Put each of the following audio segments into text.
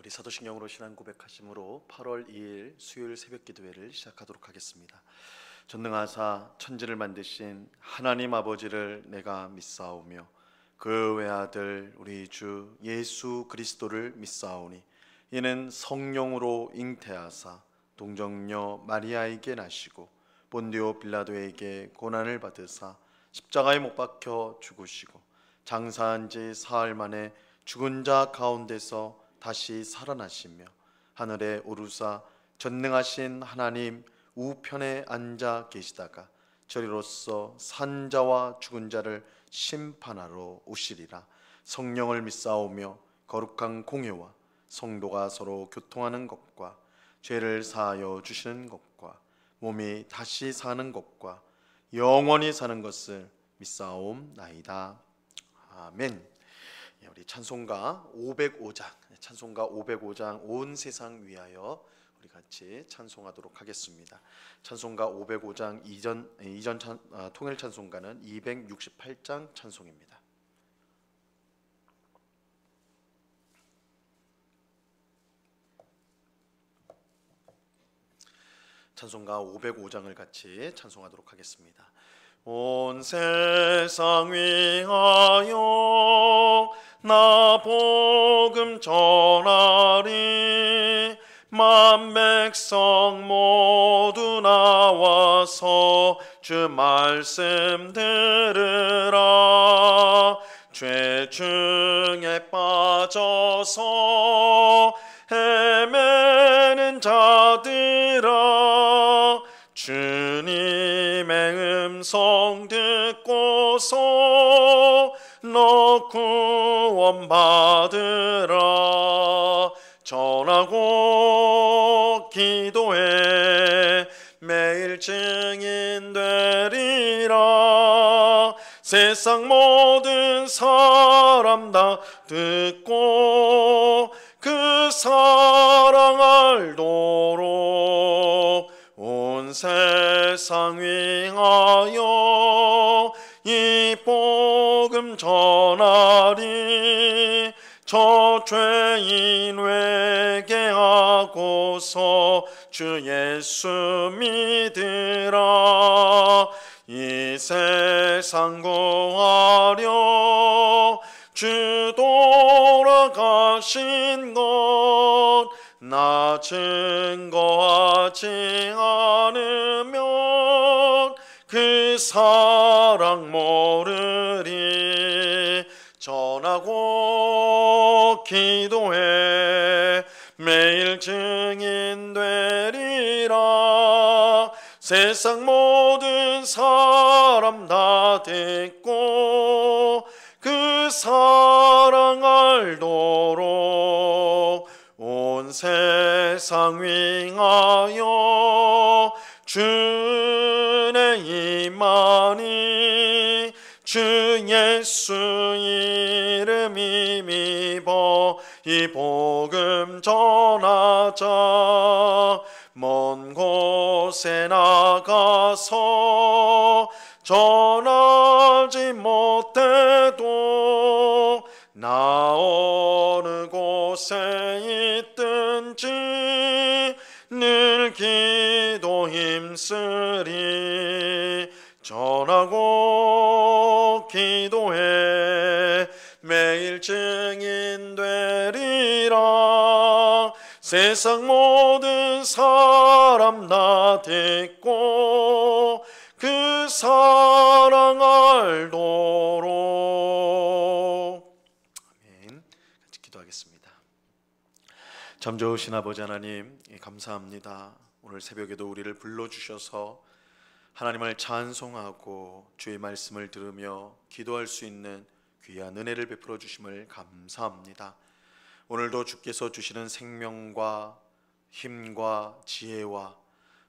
우리 사도신경으로 신앙 고백하심으로 8월 2일 수요일 새벽 기도회를 시작하도록 하겠습니다. 전능하사 천지를 만드신 하나님 아버지를 내가 믿사오며 그 외아들 우리 주 예수 그리스도를 믿사오니 이는 성령으로 잉태하사 동정녀 마리아에게 나시고 본디오 빌라도에게 고난을 받으사 십자가에 못 박혀 죽으시고 장사한 지 사흘 만에 죽은 자 가운데서 다시 살아나시며 하늘에 오르사 전능하신 하나님 우편에 앉아 계시다가 저리로서 산 자와 죽은 자를 심판하러 오시리라. 성령을 믿사오며 거룩한 공회와 성도가 서로 교통하는 것과 죄를 사하여 주시는 것과 몸이 다시 사는 것과 영원히 사는 것을 믿사옵나이다. 아멘. 우리 찬송가 505장 온 세상 위하여 우리 같이 찬송하도록 하겠습니다. 찬송가 505장 이전 통일 찬송가는 268장 찬송입니다. 찬송가 505장을 같이 찬송하도록 하겠습니다. 온 세상 위하여 나 복음 전하리. 만 백성 모두 나와서 주 말씀 들으라. 죄 중에 빠져서 헤매는 자들아, 주님의 음성 듣고서 너 구원받으라. 전하고 기도해 매일 증인 되리라. 세상 모든 사람 다 듣고 그 사랑 알도록 온 세상 위하여 이 복음 전하리. 저 죄인 회개하고서 주 예수 믿으라. 이 세상 구하려 주 돌아가신 것 나 증거하지 않으면 그 사랑 모르리. 전하고 기도해 매일 증인 되리라. 세상 모든 사람 다 듣고 그 사랑 알도록 온 세상 위하여 주의 임하니. 주 예수 이름 힘입어 이 복음 전하자. 먼 곳에 나가서 전하지 못해도 나 어느 곳에 있든지 늘 기도 힘쓰리. 전하고 기도해 매일 증인 되리라. 세상 모든 사람 다 듣고 그 사랑 알도록. 아멘. 같이 기도하겠습니다. 참 좋으신 아버지 하나님, 감사합니다. 오늘 새벽에도 우리를 불러주셔서 하나님을 찬송하고 주의 말씀을 들으며 기도할 수 있는 귀한 은혜를 베풀어 주심을 감사합니다. 오늘도 주께서 주시는 생명과 힘과 지혜와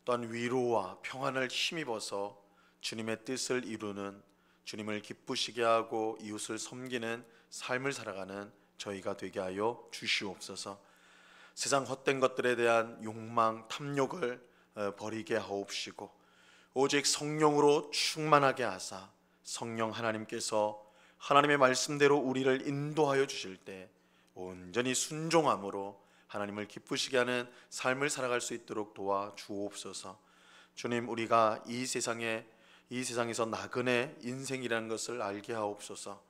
또한 위로와 평안을 힘입어서 주님의 뜻을 이루는, 주님을 기쁘시게 하고 이웃을 섬기는 삶을 살아가는 저희가 되게 하여 주시옵소서. 세상 헛된 것들에 대한 욕망, 탐욕을 버리게 하옵시고 오직 성령으로 충만하게 하사 성령 하나님께서 하나님의 말씀대로 우리를 인도하여 주실 때 온전히 순종함으로 하나님을 기쁘시게 하는 삶을 살아갈 수 있도록 도와 주옵소서. 주님, 우리가 이 세상에서 나그네 인생이라는 것을 알게 하옵소서.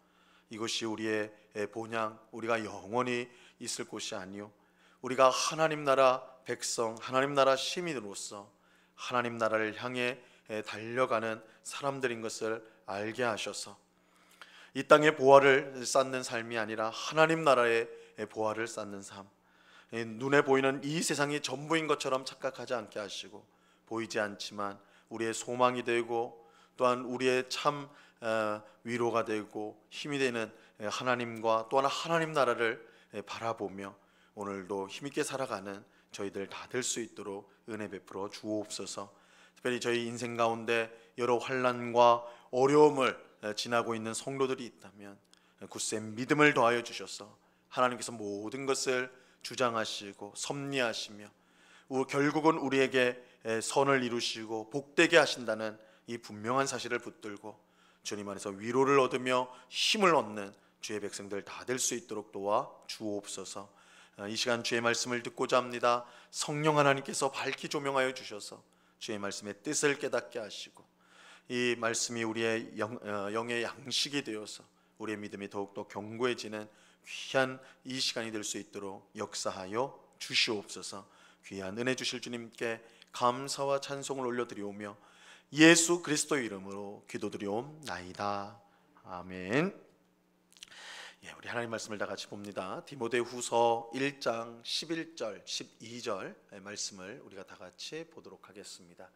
이것이 우리의 본향, 우리가 영원히 있을 곳이 아니요, 우리가 하나님 나라 백성, 하나님 나라 시민으로서 하나님 나라를 향해 달려가는 사람들인 것을 알게 하셔서 이 땅의 보화를 쌓는 삶이 아니라 하나님 나라의 보화를 쌓는 삶, 눈에 보이는 이 세상이 전부인 것처럼 착각하지 않게 하시고, 보이지 않지만 우리의 소망이 되고 또한 우리의 참 위로가 되고 힘이 되는 하나님과 또한 하나님 나라를 바라보며 오늘도 힘있게 살아가는 저희들 다 될 수 있도록 은혜 베풀어 주옵소서. 특별히 저희 인생 가운데 여러 환난과 어려움을 지나고 있는 성도들이 있다면 굳세 믿음을 더하여 주셔서 하나님께서 모든 것을 주장하시고 섭리하시며 결국은 우리에게 선을 이루시고 복되게 하신다는 이 분명한 사실을 붙들고 주님 안에서 위로를 얻으며 힘을 얻는 주의 백성들 다 될 수 있도록 도와 주옵소서. 이 시간 주의 말씀을 듣고자 합니다. 성령 하나님께서 밝히 조명하여 주셔서 주의 말씀의 뜻을 깨닫게 하시고 이 말씀이 우리의 영의 양식이 되어서 우리의 믿음이 더욱더 견고해지는 귀한 이 시간이 될 수 있도록 역사하여 주시옵소서. 귀한 은혜 주실 주님께 감사와 찬송을 올려드리오며 예수 그리스도의 이름으로 기도드리옵나이다. 아멘. 우리 하나님 말씀을 다 같이 봅니다. 디모데후서 1장 11절 12절 말씀을 우리가 다 같이 보도록 하겠습니다.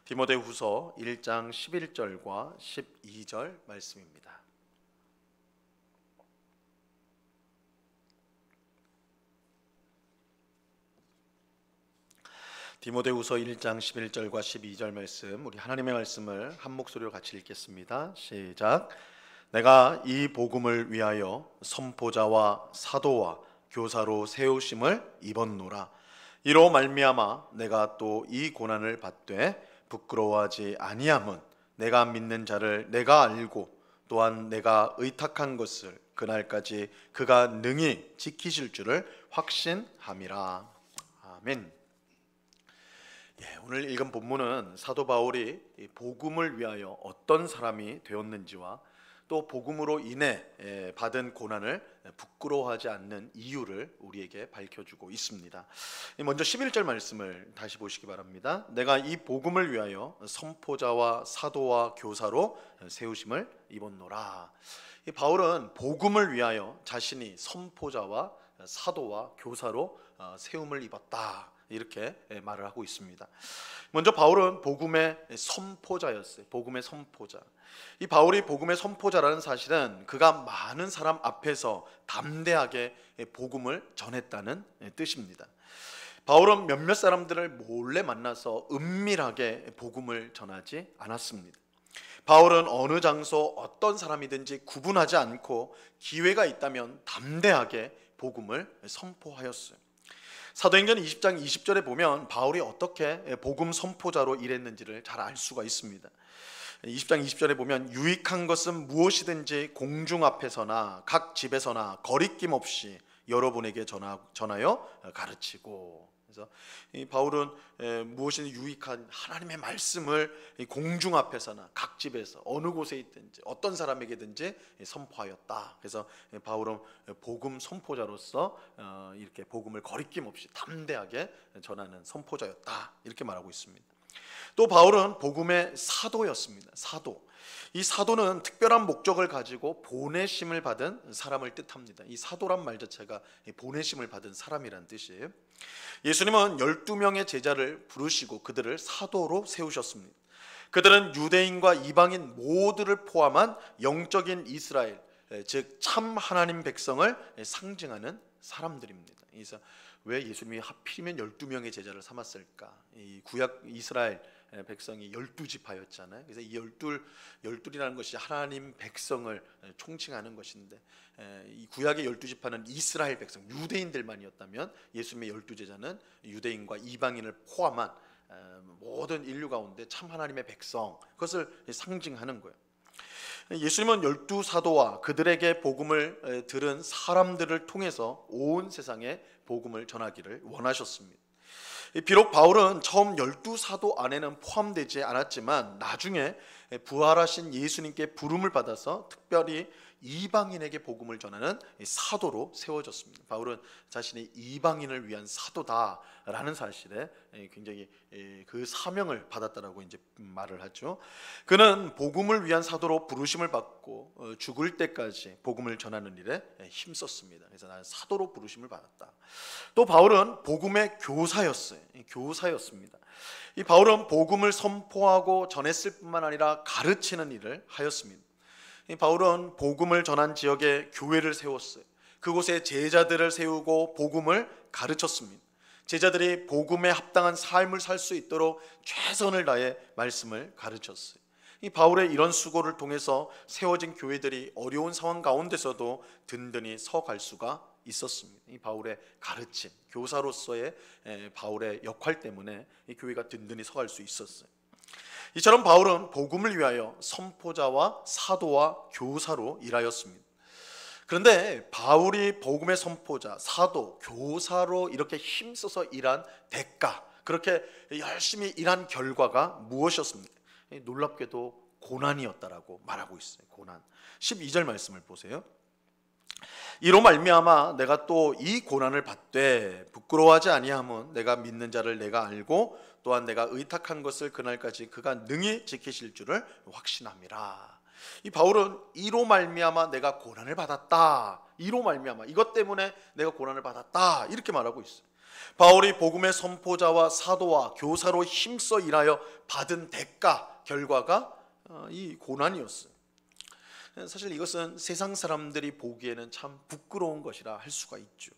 디모데후서 1장 11절과 12절 말씀입니다. 디모데후서 1장 11절과 12절 말씀, 우리 하나님의 말씀을 한 목소리로 같이 읽겠습니다. 시작. 내가 이 복음을 위하여 선포자와 사도와 교사로 세우심을 입었노라. 이로 말미암아 내가 또 이 고난을 받되 부끄러워하지 아니함은 내가 믿는 자를 내가 알고 또한 내가 의탁한 것을 그날까지 그가 능히 지키실 줄을 확신함이라. 아멘. 오늘 읽은 본문은 사도 바울이 복음을 위하여 어떤 사람이 되었는지와 또 복음으로 인해 받은 고난을 부끄러워하지 않는 이유를 우리에게 밝혀주고 있습니다. 먼저 11절 말씀을 다시 보시기 바랍니다. 내가 이 복음을 위하여 선포자와 사도와 교사로 세우심을 입었노라. 바울은 복음을 위하여 자신이 선포자와 사도와 교사로 세움을 입었다, 이렇게 말을 하고 있습니다. 먼저 바울은 복음의 선포자였어요. 복음의 선포자. 이 바울이 복음의 선포자라는 사실은 그가 많은 사람 앞에서 담대하게 복음을 전했다는 뜻입니다. 바울은 몇몇 사람들을 몰래 만나서 은밀하게 복음을 전하지 않았습니다. 바울은 어느 장소 어떤 사람이든지 구분하지 않고 기회가 있다면 담대하게 복음을 선포하였어요. 사도행전 20장 20절에 보면 바울이 어떻게 복음 선포자로 일했는지를 잘 알 수가 있습니다. 20장 20절에 보면 유익한 것은 무엇이든지 공중 앞에서나 각 집에서나 거리낌 없이 여러분에게 전하여 가르치고, 그래서 이 바울은 무엇이든 유익한 하나님의 말씀을 공중 앞에서나 각 집에서 어느 곳에 있든지 어떤 사람에게든지 선포하였다. 그래서 바울은 복음 선포자로서 이렇게 복음을 거리낌 없이 담대하게 전하는 선포자였다, 이렇게 말하고 있습니다. 또 바울은 복음의 사도였습니다. 사도. 이 사도는 특별한 목적을 가지고 보내심을 받은 사람을 뜻합니다. 이 사도란 말 자체가 보내심을 받은 사람이란 뜻이에요. 예수님은 12명의 제자를 부르시고 그들을 사도로 세우셨습니다. 그들은 유대인과 이방인 모두를 포함한 영적인 이스라엘, 즉 참 하나님 백성을 상징하는 사람들입니다. 그래서 왜 예수님이 하필이면 12명의 제자를 삼았을까? 이 구약 이스라엘 백성이 12지파였잖아요. 그래서 이 12이라는 것이 하나님 백성을 총칭하는 것인데, 이 구약의 12지파는 이스라엘 백성, 유대인들만이었다면 예수님의 12제자는 유대인과 이방인을 포함한 모든 인류 가운데 참 하나님의 백성, 그것을 상징하는 거예요. 예수님은 12사도와 그들에게 복음을 들은 사람들을 통해서 온 세상에 복음을 전하기를 원하셨습니다. 비록 바울은 처음 12사도 안에는 포함되지 않았지만 나중에 부활하신 예수님께 부름을 받아서 특별히 이방인에게 복음을 전하는 사도로 세워졌습니다. 바울은 자신이 이방인을 위한 사도다라는 사실에 굉장히 그 사명을 받았다라고 이제 말을 하죠. 그는 복음을 위한 사도로 부르심을 받고 죽을 때까지 복음을 전하는 일에 힘썼습니다. 그래서 나는 사도로 부르심을 받았다. 또 바울은 복음의 교사였어요. 교사였습니다. 이 바울은 복음을 선포하고 전했을 뿐만 아니라 가르치는 일을 하였습니다. 이 바울은 복음을 전한 지역에 교회를 세웠어요. 그곳에 제자들을 세우고 복음을 가르쳤습니다. 제자들이 복음에 합당한 삶을 살 수 있도록 최선을 다해 말씀을 가르쳤어요. 이 바울의 이런 수고를 통해서 세워진 교회들이 어려운 상황 가운데서도 든든히 서갈 수가 있었습니다. 이 바울의 가르침, 교사로서의 바울의 역할 때문에 이 교회가 든든히 서갈 수 있었어요. 이처럼 바울은 복음을 위하여 선포자와 사도와 교사로 일하였습니다. 그런데 바울이 복음의 선포자, 사도, 교사로 이렇게 힘써서 일한 대가, 그렇게 열심히 일한 결과가 무엇이었습니까? 놀랍게도 고난이었다라고 말하고 있어요. 고난. 12절 말씀을 보세요. 이로 말미암아 내가 또 이 고난을 받되 부끄러워하지 아니함은 내가 믿는 자를 내가 알고 또한 내가 의탁한 것을 그날까지 그가 능히 지키실 줄을 확신함이라. 이 바울은 이로 말미암아 내가 고난을 받았다. 이로 말미암아 이것 때문에 내가 고난을 받았다. 이렇게 말하고 있어요. 바울이 복음의 선포자와 사도와 교사로 힘써 일하여 받은 대가, 결과가 이 고난이었어요. 사실 이것은 세상 사람들이 보기에는 참 부끄러운 것이라 할 수가 있죠.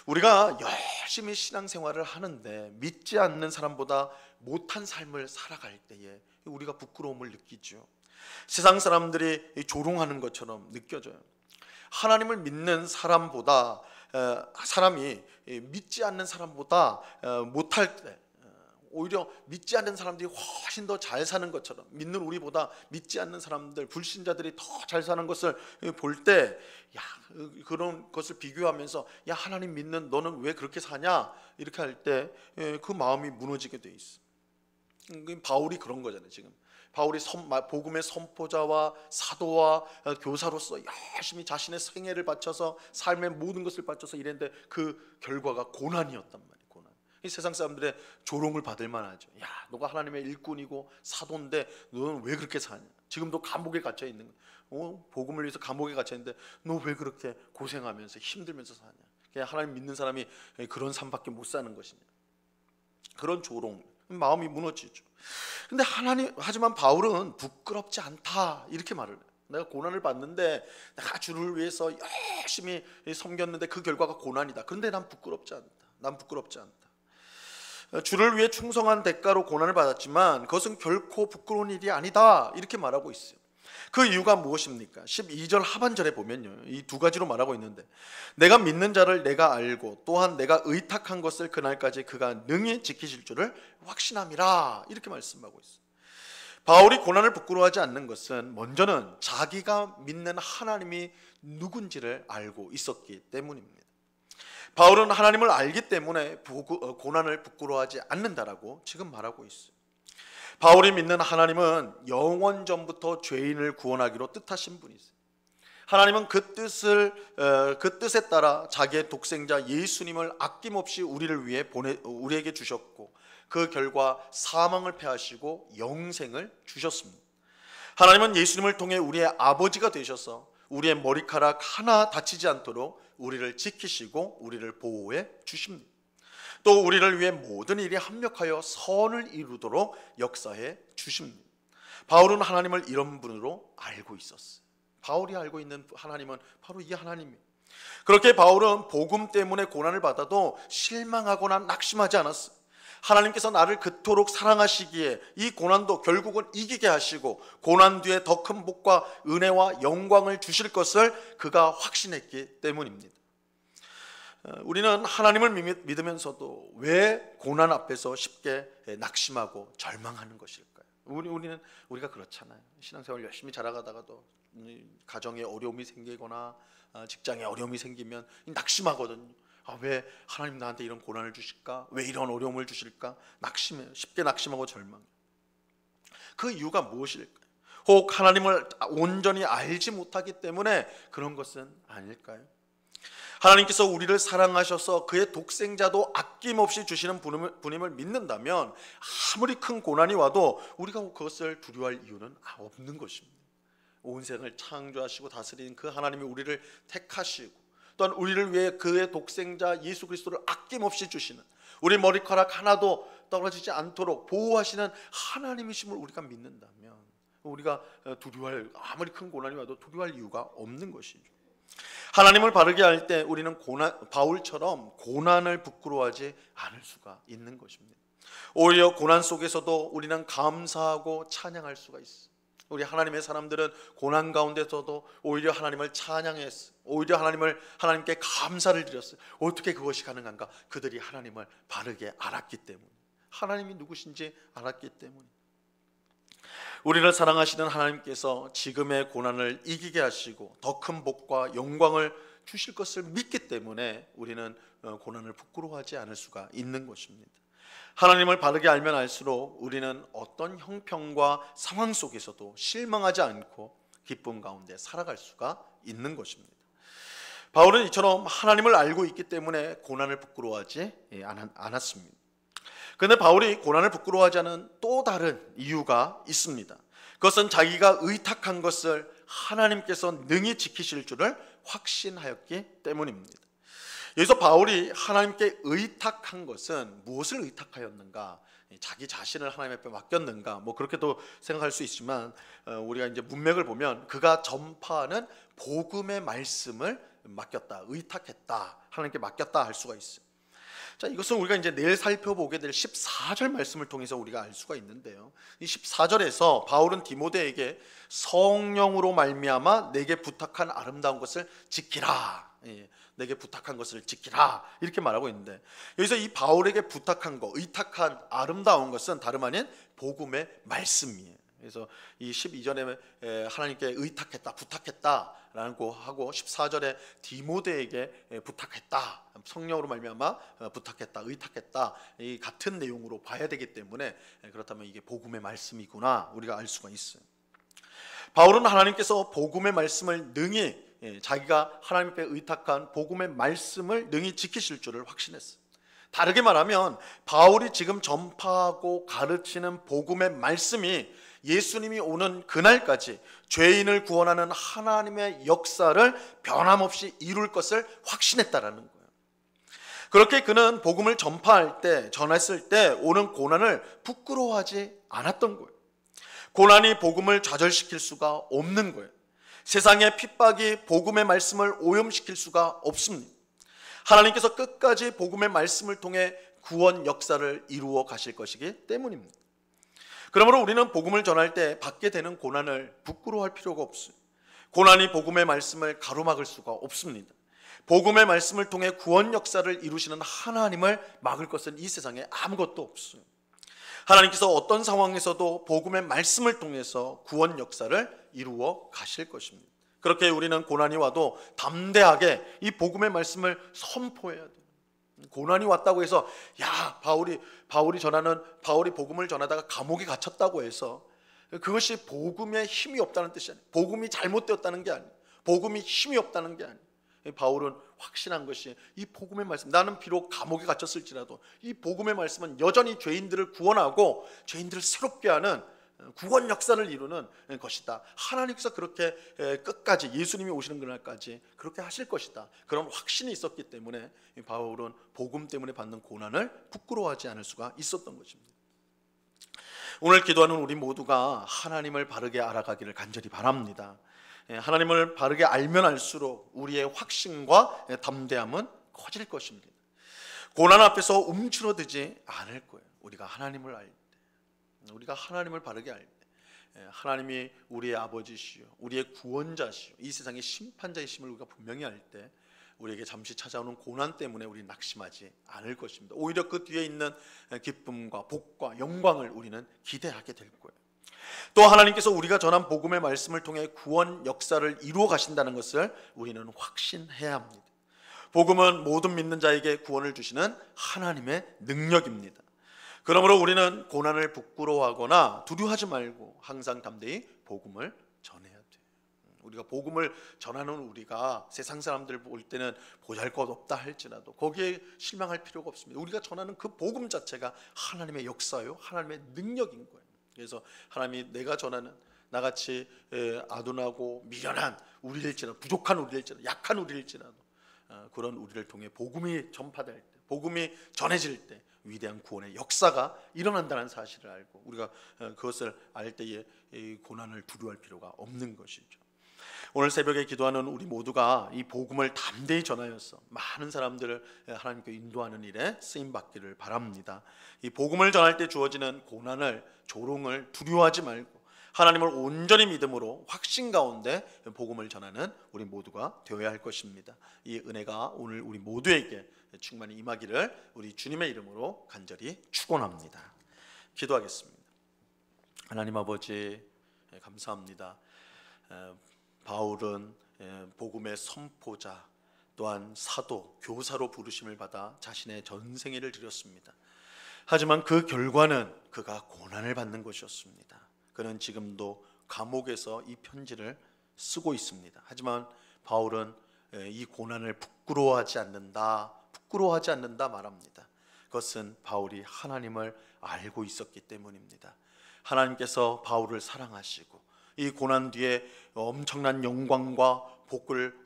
우리가 열심히 신앙생활을 하는데 믿지 않는 사람보다 못한 삶을 살아갈 때에 우리가 부끄러움을 느끼죠. 세상 사람들이 조롱하는 것처럼 느껴져요. 하나님을 믿는 사람보다 사람이 믿지 않는 사람보다 못할 때 오히려 믿지 않는 사람들이 훨씬 더 잘 사는 것처럼 믿는 우리보다 믿지 않는 사람들, 불신자들이 더 잘 사는 것을 볼 때 그런 것을 비교하면서 야 하나님 믿는 너는 왜 그렇게 사냐 이렇게 할 때 그 마음이 무너지게 돼 있어. 바울이 그런 거잖아요. 지금 바울이 복음의 선포자와 사도와 교사로서 열심히 자신의 생애를 바쳐서 삶의 모든 것을 바쳐서 일했는데 그 결과가 고난이었단 말이에요. 고난. 이 세상 사람들의 조롱을 받을 만하죠. 야, 너가 하나님의 일꾼이고 사도인데 너는 왜 그렇게 사냐? 지금도 감옥에 갇혀 있는 거. 복음을 위해서 감옥에 갇혀 있는데 너 왜 그렇게 고생하면서 힘들면서 사냐? 그냥 하나님 믿는 사람이 그런 삶밖에 못 사는 것이냐? 그런 조롱, 마음이 무너지죠. 근데 하지만 바울은 부끄럽지 않다 이렇게 말을 해요. 내가 고난을 받는데 내가 주를 위해서 열심히 섬겼는데 그 결과가 고난이다. 그런데 난 부끄럽지 않다. 난 부끄럽지 않다. 주를 위해 충성한 대가로 고난을 받았지만 그것은 결코 부끄러운 일이 아니다 이렇게 말하고 있어요. 그 이유가 무엇입니까? 12절 하반절에 보면요, 이 두 가지로 말하고 있는데 내가 믿는 자를 내가 알고 또한 내가 의탁한 것을 그날까지 그가 능히 지키실 줄을 확신함이라 이렇게 말씀하고 있어요. 바울이 고난을 부끄러워하지 않는 것은 먼저는 자기가 믿는 하나님이 누군지를 알고 있었기 때문입니다. 바울은 하나님을 알기 때문에 고난을 부끄러워하지 않는다라고 지금 말하고 있어요. 바울이 믿는 하나님은 영원전부터 죄인을 구원하기로 뜻하신 분이세요. 하나님은 그 뜻에 따라 자기의 독생자 예수님을 아낌없이 우리를 위해 우리에게 주셨고 그 결과 사망을 패하시고 영생을 주셨습니다. 하나님은 예수님을 통해 우리의 아버지가 되셔서 우리의 머리카락 하나 다치지 않도록 우리를 지키시고 우리를 보호해 주십니다. 또 우리를 위해 모든 일이 합력하여 선을 이루도록 역사해 주십니다. 바울은 하나님을 이런 분으로 알고 있었어요. 바울이 알고 있는 하나님은 바로 이 하나님이에요. 그렇게 바울은 복음 때문에 고난을 받아도 실망하거나 낙심하지 않았어요. 하나님께서 나를 그토록 사랑하시기에 이 고난도 결국은 이기게 하시고 고난 뒤에 더 큰 복과 은혜와 영광을 주실 것을 그가 확신했기 때문입니다. 우리는 하나님을 믿으면서도 왜 고난 앞에서 쉽게 낙심하고 절망하는 것일까요? 우리가 그렇잖아요. 신앙생활 열심히 살아가다가도 가정에 어려움이 생기거나 직장에 어려움이 생기면 낙심하거든요. 왜 하나님 나한테 이런 고난을 주실까? 왜 이런 어려움을 주실까? 낙심해요. 쉽게 낙심하고 절망해요. 그 이유가 무엇일까요? 혹 하나님을 온전히 알지 못하기 때문에 그런 것은 아닐까요? 하나님께서 우리를 사랑하셔서 그의 독생자도 아낌없이 주시는 분임을 믿는다면 아무리 큰 고난이 와도 우리가 그것을 두려워할 이유는 없는 것입니다. 온 세상을 창조하시고 다스리는 그 하나님이 우리를 택하시고 또한 우리를 위해 그의 독생자 예수 그리스도를 아낌없이 주시는, 우리 머리카락 하나도 떨어지지 않도록 보호하시는 하나님이심을 우리가 믿는다면 우리가 두려워할, 아무리 큰 고난이 와도 두려워할 이유가 없는 것이죠. 하나님을 바르게 할 때 우리는 바울처럼 고난을 부끄러워하지 않을 수가 있는 것입니다. 오히려 고난 속에서도 우리는 감사하고 찬양할 수가 있어요. 우리 하나님의 사람들은 고난 가운데서도 오히려 하나님을 찬양했어요. 오히려 하나님께 감사를 드렸어요. 어떻게 그것이 가능한가? 그들이 하나님을 바르게 알았기 때문에, 하나님이 누구신지 알았기 때문에. 우리를 사랑하시는 하나님께서 지금의 고난을 이기게 하시고 더 큰 복과 영광을 주실 것을 믿기 때문에 우리는 고난을 부끄러워하지 않을 수가 있는 것입니다. 하나님을 바르게 알면 알수록 우리는 어떤 형편과 상황 속에서도 실망하지 않고 기쁨 가운데 살아갈 수가 있는 것입니다. 바울은 이처럼 하나님을 알고 있기 때문에 고난을 부끄러워하지 않았습니다. 그런데 바울이 고난을 부끄러워하지 않은 또 다른 이유가 있습니다. 그것은 자기가 의탁한 것을 하나님께서 능히 지키실 줄을 확신하였기 때문입니다. 여기서 바울이 하나님께 의탁한 것은 무엇을 의탁하였는가? 자기 자신을 하나님 앞에 맡겼는가? 그렇게도 생각할 수 있지만 우리가 이제 문맥을 보면 그가 전파하는 복음의 말씀을 맡겼다, 의탁했다, 하나님께 맡겼다 할 수가 있어요. 자, 이것은 우리가 이제 내일 살펴보게 될 14절 말씀을 통해서 우리가 알 수가 있는데요. 이 14절에서 바울은 디모데에게 성령으로 말미암아 내게 부탁한 아름다운 것을 지키라, 내게 부탁한 것을 지키라, 이렇게 말하고 있는데, 여기서 이 바울에게 부탁한 거, 의탁한 아름다운 것은 다름 아닌 복음의 말씀이에요. 그래서 이 12절에 하나님께 의탁했다, 부탁했다라고 하고 14절에 디모데에게 부탁했다, 성령으로 말미암아 부탁했다, 의탁했다, 이 같은 내용으로 봐야 되기 때문에 그렇다면 이게 복음의 말씀이구나 우리가 알 수가 있어요. 바울은 하나님께서 복음의 말씀을 능히, 자기가 하나님 앞에 의탁한 복음의 말씀을 능히 지키실 줄을 확신했어요. 다르게 말하면 바울이 지금 전파하고 가르치는 복음의 말씀이 예수님이 오는 그날까지 죄인을 구원하는 하나님의 역사를 변함없이 이룰 것을 확신했다라는 거예요. 그렇게 그는 복음을 전했을 때 오는 고난을 부끄러워하지 않았던 거예요. 고난이 복음을 좌절시킬 수가 없는 거예요. 세상의 핍박이 복음의 말씀을 오염시킬 수가 없습니다. 하나님께서 끝까지 복음의 말씀을 통해 구원 역사를 이루어 가실 것이기 때문입니다. 그러므로 우리는 복음을 전할 때 받게 되는 고난을 부끄러워할 필요가 없어요. 고난이 복음의 말씀을 가로막을 수가 없습니다. 복음의 말씀을 통해 구원 역사를 이루시는 하나님을 막을 것은 이 세상에 아무것도 없어요. 하나님께서 어떤 상황에서도 복음의 말씀을 통해서 구원 역사를 이루어 가실 것입니다. 그렇게 우리는 고난이 와도 담대하게 이 복음의 말씀을 선포해야 돼요. 고난이 왔다고 해서 바울이 복음을 전하다가 감옥에 갇혔다고 해서 그것이 복음에 힘이 없다는 뜻이 아니에요. 복음이 잘못되었다는 게 아니에요. 복음이 힘이 없다는 게 아니에요. 바울은 확신한 것이 이 복음의 말씀, 나는 비록 감옥에 갇혔을지라도 이 복음의 말씀은 여전히 죄인들을 구원하고 죄인들을 새롭게 하는 구원 역사를 이루는 것이다. 하나님께서 그렇게 끝까지, 예수님이 오시는 그날까지 그렇게 하실 것이다, 그런 확신이 있었기 때문에 바울은 복음 때문에 받는 고난을 부끄러워하지 않을 수가 있었던 것입니다. 오늘 기도하는 우리 모두가 하나님을 바르게 알아가기를 간절히 바랍니다. 하나님을 바르게 알면 알수록 우리의 확신과 담대함은 커질 것입니다. 고난 앞에서 움츠러들지 않을 거예요. 우리가 하나님을 알 때, 우리가 하나님을 바르게 알 때, 하나님이 우리의 아버지시요, 우리의 구원자시요, 이 세상의 심판자이심을 우리가 분명히 알 때 우리에게 잠시 찾아오는 고난 때문에 우리는 낙심하지 않을 것입니다. 오히려 그 뒤에 있는 기쁨과 복과 영광을 우리는 기대하게 될 거예요. 또 하나님께서 우리가 전한 복음의 말씀을 통해 구원 역사를 이루어 가신다는 것을 우리는 확신해야 합니다. 복음은 모든 믿는 자에게 구원을 주시는 하나님의 능력입니다. 그러므로 우리는 고난을 부끄러워하거나 두려워하지 말고 항상 담대히 복음을 전해야 돼요. 우리가 복음을 전하는 우리가 세상 사람들 볼 때는 보잘것없다 할지라도 거기에 실망할 필요가 없습니다. 우리가 전하는 그 복음 자체가 하나님의 역사요, 하나님의 능력인 거예요. 그래서 하나님이 내가 전하는 나같이 아둔하고 미련한 우리일지라도, 부족한 우리일지라도, 약한 우리일지라도 그런 우리를 통해 복음이 전파될 때, 복음이 전해질 때 위대한 구원의 역사가 일어난다는 사실을 알고 우리가 그것을 알 때에 고난을 두려워할 필요가 없는 것이죠. 오늘 새벽에 기도하는 우리 모두가 이 복음을 담대히 전하여서 많은 사람들을 하나님께 인도하는 일에 쓰임 받기를 바랍니다. 이 복음을 전할 때 주어지는 고난을, 조롱을 두려워하지 말고 하나님을 온전히 믿음으로 확신 가운데 복음을 전하는 우리 모두가 되어야 할 것입니다. 이 은혜가 오늘 우리 모두에게 충만히 임하기를 우리 주님의 이름으로 간절히 축원합니다. 기도하겠습니다. 하나님 아버지, 감사합니다. 바울은 복음의 선포자, 또한 사도, 교사로 부르심을 받아 자신의 전생애를 드렸습니다. 하지만 그 결과는 그가 고난을 받는 것이었습니다. 그는 지금도 감옥에서 이 편지를 쓰고 있습니다. 하지만 바울은 이 고난을 부끄러워하지 않는다 말합니다. 그것은 바울이 하나님을 알고 있었기 때문입니다. 하나님께서 바울을 사랑하시고 이 고난 뒤에 엄청난 영광과 복을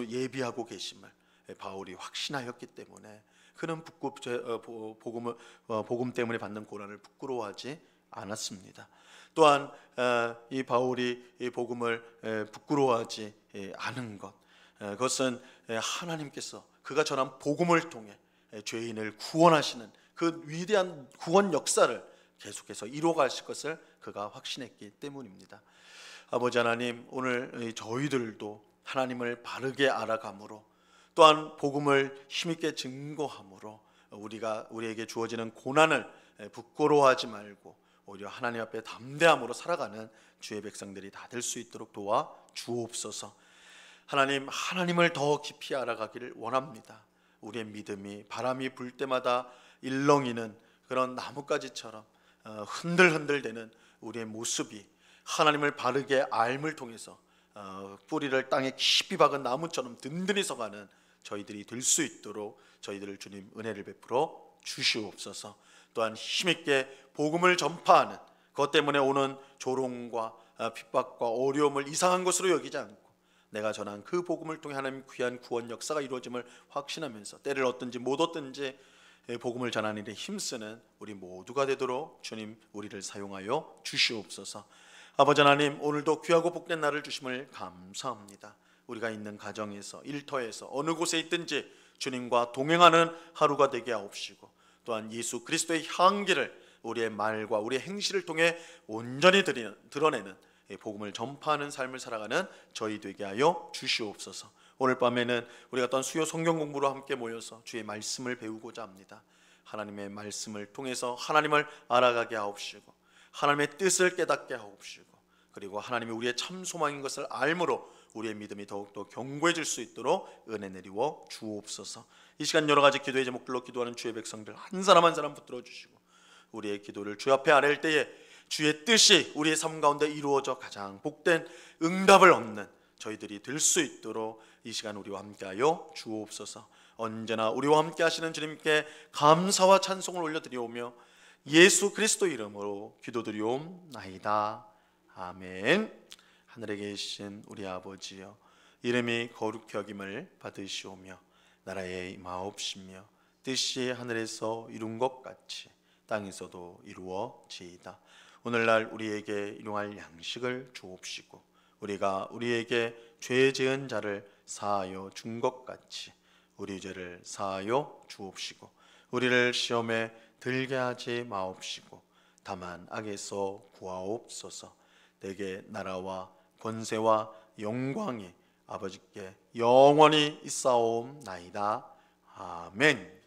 예비하고 계심을 바울이 확신하였기 때문에 그는 복음 때문에 받는 고난을 부끄러워하지 않았습니다. 또한 이 바울이 이 복음을 부끄러워하지 않은 것, 그것은 하나님께서 그가 전한 복음을 통해 죄인을 구원하시는 그 위대한 구원 역사를 계속해서 이루어가실 것을 그가 확신했기 때문입니다. 아버지 하나님, 오늘 저희들도 하나님을 바르게 알아감으로 또한 복음을 힘있게 증거함으로 우리에게 주어지는 고난을 부끄러워하지 말고 오히려 하나님 앞에 담대함으로 살아가는 주의 백성들이 다 될 수 있도록 도와 주옵소서. 하나님을 더 깊이 알아가기를 원합니다. 우리의 믿음이 바람이 불 때마다 일렁이는 그런 나뭇가지처럼 흔들흔들대는 우리의 모습이 하나님을 바르게 알을 통해서 뿌리를 땅에 깊이 박은 나무처럼 든든히 서가는 저희들이 될 수 있도록 저희들을 주님 은혜를 베풀어 주시옵소서. 또한 힘있게 복음을 전파하는 그것 때문에 오는 조롱과 핍박과 어려움을 이상한 것으로 여기지 않고 내가 전한 그 복음을 통해 하나님 귀한 구원 역사가 이루어짐을 확신하면서 때를 얻든지 못 얻든지 복음을 전하는 일에 힘쓰는 우리 모두가 되도록 주님 우리를 사용하여 주시옵소서. 아버지 하나님, 오늘도 귀하고 복된 날을 주심을 감사합니다. 우리가 있는 가정에서, 일터에서, 어느 곳에 있든지 주님과 동행하는 하루가 되게 하옵시고 또한 예수 그리스도의 향기를 우리의 말과 우리의 행실을 통해 온전히 드러내는 복음을 전파하는 삶을 살아가는 저희 되게 하여 주시옵소서. 오늘 밤에는 우리가 어떤 수요 성경 공부로 함께 모여서 주의 말씀을 배우고자 합니다. 하나님의 말씀을 통해서 하나님을 알아가게 하옵시고 하나님의 뜻을 깨닫게 하옵시고 그리고 하나님이 우리의 참 소망인 것을 알므로 우리의 믿음이 더욱더 견고해질 수 있도록 은혜 내리워 주옵소서. 이 시간 여러 가지 기도의 제목들로 기도하는 주의 백성들 한 사람 한 사람 붙들어 주시고 우리의 기도를 주 앞에 아뢰일 때에 주의 뜻이 우리의 삶 가운데 이루어져 가장 복된 응답을 얻는 저희들이 될 수 있도록 이 시간 우리와 함께하여 주옵소서. 언제나 우리와 함께 하시는 주님께 감사와 찬송을 올려드리오며 예수 그리스도 이름으로 기도드리옵나이다. 아멘. 하늘에 계신 우리 아버지여, 이름이 거룩히 여김을 받으시오며 나라의 임하옵시며 뜻이 하늘에서 이룬 것 같이 땅에서도 이루어지이다. 오늘날 우리에게 일용할 양식을 주옵시고 우리가 우리에게 죄 지은 자를 사하여 준 것 같이 우리 죄를 사하여 주옵시고 우리를 시험에 들게 하지 마옵시고 다만 악에서 구하옵소서. 내게 나라와 권세와 영광이 아버지께 영원히 있사옵나이다. 아멘.